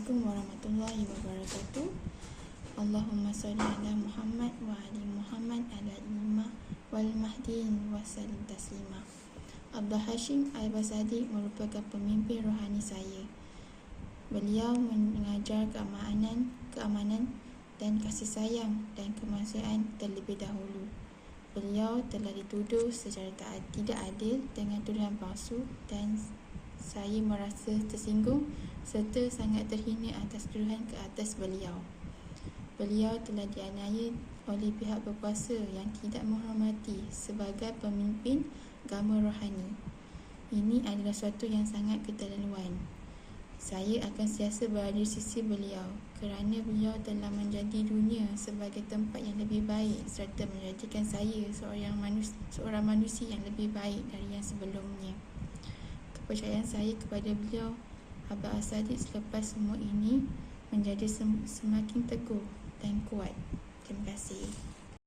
Assalamualaikum warahmatullahi wabarakatuh. Allahumma salli ala Muhammad wa ali Muhammad ala imam wal mahdiin wa sallim taslima. Abdul Hashim Al-Basadi merupakan pemimpin rohani saya. Beliau mengajar keamanan dan kasih sayang dan kemanusiaan terlebih dahulu. Beliau telah dituduh secara tidak adil dengan tuduhan palsu dan saya merasa tersinggung serta sangat terhina atas tuduhan ke atas beliau. Beliau telah dianiaya oleh pihak berkuasa yang tidak menghormati sebagai pemimpin agama rohani. Ini adalah suatu yang sangat keterlaluan. Saya akan sentiasa berada di sisi beliau kerana beliau telah menjadi dunia sebagai tempat yang lebih baik serta menjadikan saya seorang manusia yang lebih baik dari yang sebelumnya. Kepercayaan saya kepada beliau Abdul As-Sadiq selepas semua ini menjadi semakin teguh dan kuat. Terima kasih.